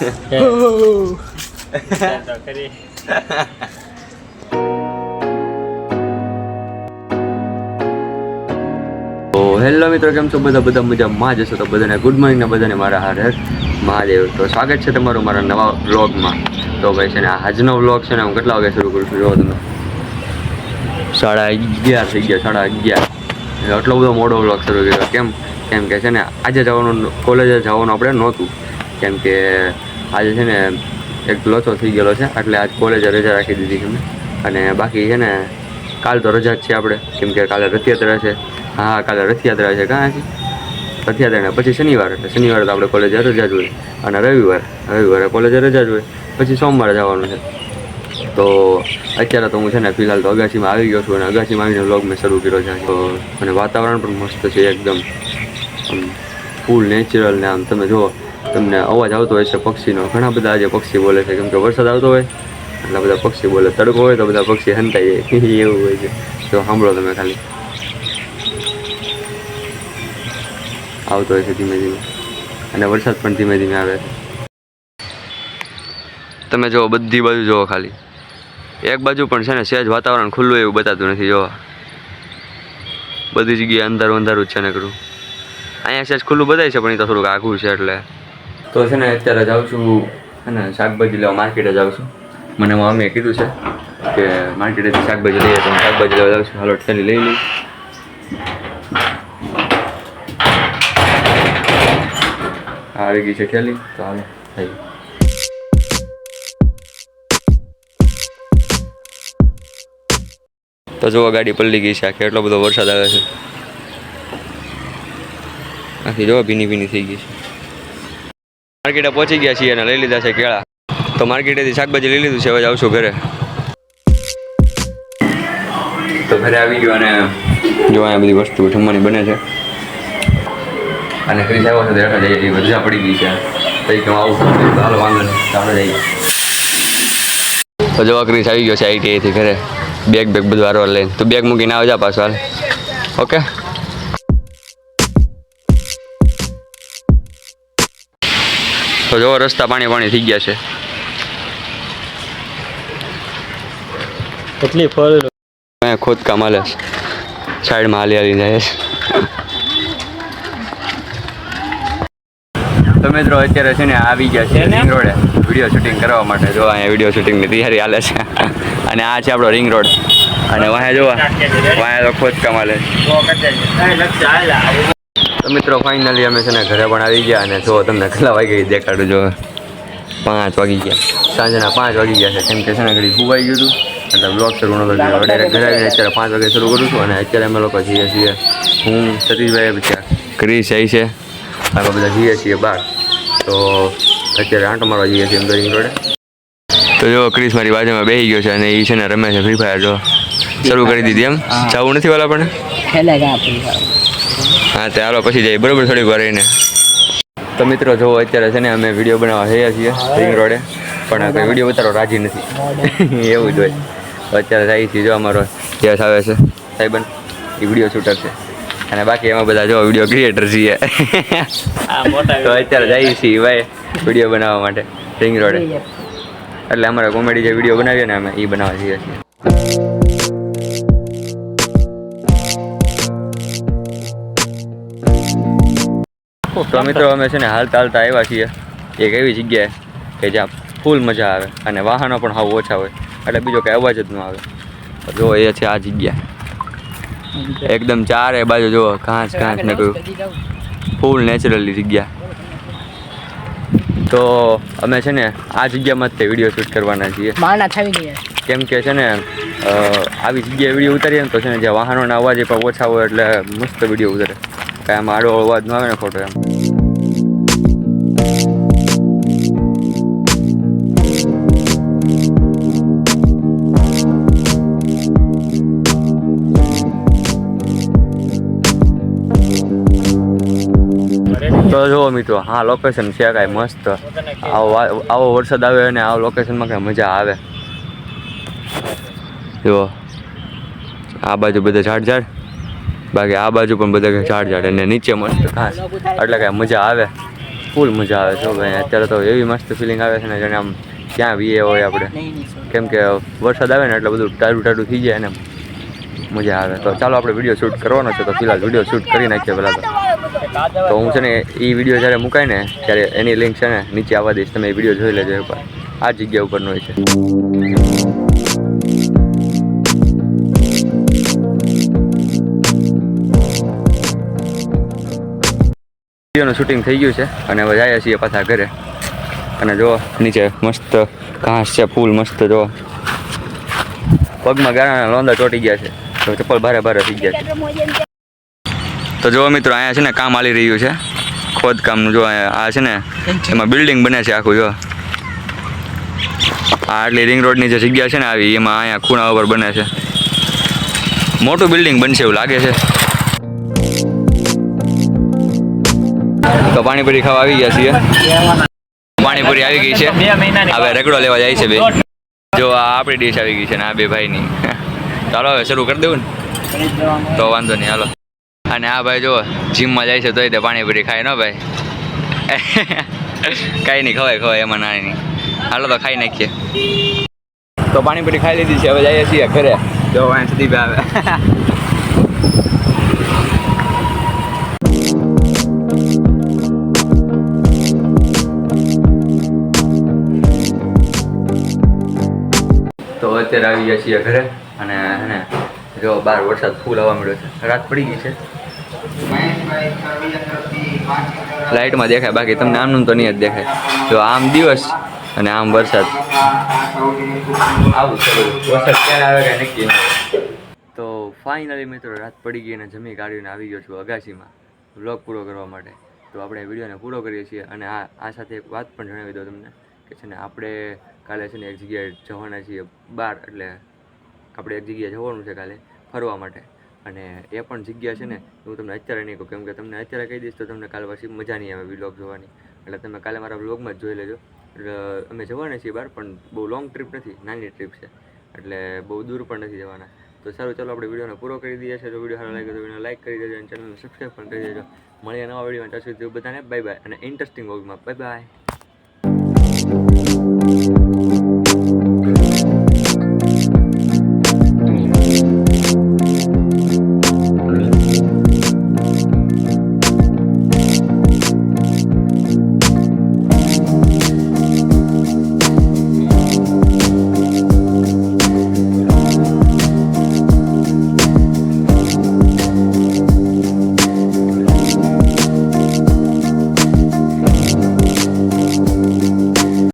Hello મિત્રો, કેમ છો બધા મજામાં જશો તો બધાને ગુડ મોર્નિંગ ને બધાને મારા હારે મહાદેવ. તો સ્વાગત છે તમારું મારા નવા વ્લોગમાં. તો ભાઈ છે ને આજનો વ્લોગ છે ને હું કેટલા વાગે શરૂ કરું છું જોવો તમે, 11:30 થઈ ગયા, 11:30. એટલો બધો મોડો વ્લોગ શરૂ કર્યો. કેમ કે છે ને આજે જવાનું, કોલેજે જવાનું આપણે નહોતું, કેમ કે આજે છે ને એક લોચો થઈ ગયેલો છે, એટલે આજ કોલેજે રજા રાખી દીધી છે. અને બાકી છે ને કાલ તો રજા જ છે આપણે, કેમ કે કાલે રથયાત્રા છે. હા, કાલે રથયાત્રા છે. કાં છે રથયાત્રા? પછી શનિવારે તો આપણે કોલેજે રજા જ હોય, અને રવિવારે કોલેજે રજા જ હોય. પછી સોમવારે જવાનું છે. તો અત્યારે તો હું છે ને ફિલહાલ તો અગાસીમાં આવી ગયો છું, અને અગાસીમાં આવીને વ્લોગ મેં શરૂ કર્યો છે. તો અને વાતાવરણ પણ મસ્ત છે એકદમ, આમ ફૂલ નેચરલ. ને આમ તમે જુઓ, તમને અવાજ આવતો હોય છે પક્ષીનો. ઘણા બધા આજે પક્ષી બોલે છે, કેમ કે વરસાદ આવતો હોય એટલા બધા પક્ષી બોલે. તડકો હોય તો બધા પક્ષી હંતાઈ જાય એવું હોય છે. તો સાંભળો તમે ખાલી, આવતો હોય છે ધીમે ધીમે, અને વરસાદ પણ ધીમે ધીમે આવે છે. તમે જુઓ, બધી બાજુ જુઓ, ખાલી એક બાજુ પણ છે ને સહેજ વાતાવરણ ખુલ્લું એવું બતાતું નથી. જોવા બધી જગ્યાએ અંધારું જ છે ને કરું. અહીંયા સહેજ ખુલ્લું બતાય છે, પણ એ તો થોડુંક આઘું છે એટલે. તો છે ને અત્યારે જાઉં છું ને શાકભાજી લેવા, માર્કેટે જાઉં છું. મને મમ્મીએ કીધું છે કે માર્કેટેથી શાકભાજી લઈએ, તો હું શાકભાજી લેવા જાઉં છું. હાલો થેલી લઈ લઈ. આવી ગઈ છે થેલી, તો હાલો થઈ. તો જુઓ, ગાડી પલળી ગઈ છે આખી, એટલો બધો વરસાદ આવે છે. આખી જુઓ ભીની થઈ ગઈ છે. માર્કેટે પહોંચી ગયા છીએ અને લઈ લીધા છે કેળા. તો માર્કેટેથી શાકભાજી લઈ લીધું છે, હવે આવશું ઘરે. તો ઘરે આવી ગયો, અને જો અહીંયા બધી વસ્તુ જમવાની બને છે. અને ક્રિસ આવ્યો છે, દેખા જઈએ, રજા પડી ગઈ છે. કંઈ કેમ આવું હાલો, વાંધો નહીં, આપણે જઈએ. તો જો ક્રિસ આવી ગયો છે ITI થી ઘરે, બેગ બધું હારવાર લઈને. તું બેગ મૂકીને આવજા પાછો, હાલ. ઓકે. તો જો રસ્તા પાણી થઈ ગયા છે. કેટલી ફળ ખોદકામ હાલે છે, સાઈડમાં હાલી જાય છે. તો મિત્રો અત્યારે છે ને આવી ગયા છે રિંગ રોડે વિડીયો શૂટિંગ કરવા માટે. જો અહીંયા વિડીયો શૂટિંગની તૈયારી હાલે છે. અને આ છે આપણો રિંગ રોડ, અને વાંહે જોવા, વાંહે તો ખોદકામ હાલે. તો મિત્રો ફાઇનલી અમે છે ને ઘરે પણ આવી ગયા, અને જો તમને કેટલા વાગી દેખાડું. જો 5 વાગી ગયા, સાંજના 5 વાગી ગયા છે. કેમ કે છે ને ઘડી ફૂવાઈ ગયું હતું, એટલે બ્લોગ શરૂ નહોતો કર્યો. ડાયરેક્ટ ઘરે આવીને અત્યારે 5 વાગે શરૂ કરું છું. અને અત્યારે અમે લોકો જઈએ છીએ, હું સતીશભાઈ, પછી ક્રિસ આવી છે, આપણે બધા જઈએ છીએ બહાર. તો અત્યારે આંટો મારવા જઈએ છીએ રિંગ રોડે. તો જો ક્રિસ મારી બાજુમાં બેસી ગયો છે, અને એ છે ને રમે છે ફ્રી ફાયર. જો શરૂ કરી દીધી. એમ જવું નથી વાલા પણ? હા, તો હાલો પછી જઈએ, બરોબર, થોડીક વાર રહીને. તો મિત્રો જો અત્યારે છે ને અમે વિડીયો બનાવવા જઈએ છીએ રિંગ રોડે, પણ કોઈ વિડીયો ઉતારો રાજી નથી. એવું જ હોય. અત્યારે જાય છે, જો અમારો યસ આવે છે સાહેબન, એ વિડીયો શૂટર છે. અને બાકી એમાં બધા જો વિડીયો ક્રિએટર છીએ. તો અત્યારે જઈએ છીએ ભાઈ વિડીયો બનાવવા માટે રિંગ રોડે. એટલે અમારે કોમેડી જે વિડીયો બનાવીએ ને અમે એ બનાવવા જઈએ છીએ. તો મિત્રો અમે છે ને હાલતા આવ્યા છીએ એક એવી જગ્યાએ કે જ્યાં ફૂલ મજા આવે, અને વાહનો પણ હાવ ઓછા હોય, એટલે બીજો કંઈ અવાજ જ ન આવે. જો એ છે આ જગ્યા, એકદમ ચારે બાજુ જુઓ ઘાસ ને કહ્યું, ફૂલ નેચરલી જગ્યા. તો અમે છે ને આ જગ્યામાં જ તે વિડીયો શૂટ કરવાના છીએ. કેમ કે છે ને આવી જગ્યાએ વિડીયો ઉતારીએ ને તો છે ને જ્યાં વાહનોના અવાજ પણ ઓછા હોય, એટલે મસ્ત વિડીયો ઉતારે. કાંઈ આમાં આડો અવાજ ન આવે ને ખોટો એમ. તો જુઓ મિત્રો, હા લોકેશન છે કાંઈ મસ્ત. આવો વરસાદ આવે અને આવો લોકેશનમાં કાંઈ મજા આવે. જુઓ આ બાજુ બધા ઝાડ, બાકી આ બાજુ પણ બધા ઝાડ, અને નીચે મસ્ત ઘાસ, એટલે કાંઈ મજા આવે. ફૂલ મજા આવે છે ભાઈ. અત્યારે તો એવી મસ્ત ફિલિંગ આવે છે ને જેને આમ ક્યાં વીએ હોય આપણે, કેમ કે વરસાદ આવે ને એટલે બધું ટાઢું ટાઢું થઈ જાય ને મજા આવે. તો ચાલો આપણે વિડીયો શૂટ કરવાનો છે, તો ફિલહાલ વિડીયો શૂટ કરી નાખીએ પહેલાં તો હું છે ને એ વિડીયો જ્યારે મુકાય ને ત્યારે એની લિંક છે ને નીચે આવવા દઈશ, તમે એ વિડીયો જોઈ લેજો એકવાર. આ જગ્યા ઉપરનો હોય છે. વિડીયોનું શૂટિંગ થઈ ગયું છે અને હવે જાય છીએ પાછા ઘરે. અને જો નીચે મસ્ત ઘાસ છે, ફૂલ મસ્ત. જો પગમાં ગાળાના લોંદા ચોટી ગયા છે, તો ચપ્પલ ભારે ભારે થઈ ગયા છે. તો જો મિત્રો અહીંયા છે ને કામ ચાલી રહ્યું છે, ખોદકામનું. જો આ છે ને એમાં બિલ્ડિંગ બને છે આખું. જો આ આટલી રિંગ રોડની જે જગ્યા છે ને આવી, એમાં અહીંયા ખૂણા ઉપર બને છે. મોટું બિલ્ડિંગ બનશે એવું લાગે છે. તો પાણીપુરી ખાવા આવી ગયા છીએ. પાણીપુરી આવી ગઈ છે, હવે રગડો લેવા જાય છે બે. જો આ આપણી ડીશ આવી ગઈ છે ને આ બે ભાઈની. ચાલો હવે શરૂ કરી દેવું ને, તો વાંધો નહીં હાલો. અને આ ભાઈ જો જીમમાં જાય છે તોય તે પાણીપુરી ખાય ન ભાઈ. કાંઈ નહીં, ખવાય ખવાય, એમાં નાની નહીં. હાલો તો ખાઈ નાખીએ. તો પાણીપુરી ખાઈ લીધી છે, હવે જઈએ છીએ ઘરે. જો અહીંયા સુધી આવે. તો અત્યારે આવી ગયા છીએ ઘરે અને હે જો બહાર વરસાદ ફૂલ આવવા મળ્યો છે. રાત પડી ગઈ છે, લાઇટમાં દેખાય, બાકી તમને આમનું તો નહીં જ દેખાય. જો આમ દિવસ અને આમ વરસાદ. આવું છે વરસાદ ક્યારે આવે કાંઈ નક્કી નહીં. તો ફાઇનલી મિત્રો રાત પડી ગઈ અને જમી કાઢીને આવી ગયો છું અગાસીમાં વ્લોગ પૂરો કરવા માટે. તો આપણે વિડીયોને પૂરો કરીએ છીએ. અને આ સાથે એક વાત પણ જણાવી દઉં તમને કે છે ને આપણે કાલે છે ને એક જગ્યાએ જવાના છીએ બહાર. એટલે આપણે એક જગ્યાએ જવાનું છે કાલે ફરવા માટે. અને એ પણ જગ્યા છે ને હું તમને અત્યારે નહીં કહું, કેમ કે તમને અત્યારે કહી દઈશ તો તમને કાલે પછી મજા નહીં આવે વ્લોગ જોવાની. એટલે તમે કાલે મારા વ્લોગમાં જ જોઈ લેજો. એટલે અમે જવાના છીએ બહાર, પણ બહુ લોંગ ટ્રીપ નથી, નાની ટ્રીપ છે, એટલે બહુ દૂર પણ નથી જવાના. તો સારું, ચાલો આપણે વિડીયોને પૂરો કરી દઈએ છીએ. તો વિડીયો સારો લાગે તો વિડીયોને લાઈક કરી દેજો અને ચેનલને સબસ્ક્રાઈબ પણ કરી દેજો. મળીએ નવા વિડીયોમાં. ત્યાં સુધી બધાને બાય બાય અને ઇન્ટરેસ્ટિંગ વ્લોગમાં બાય બાય.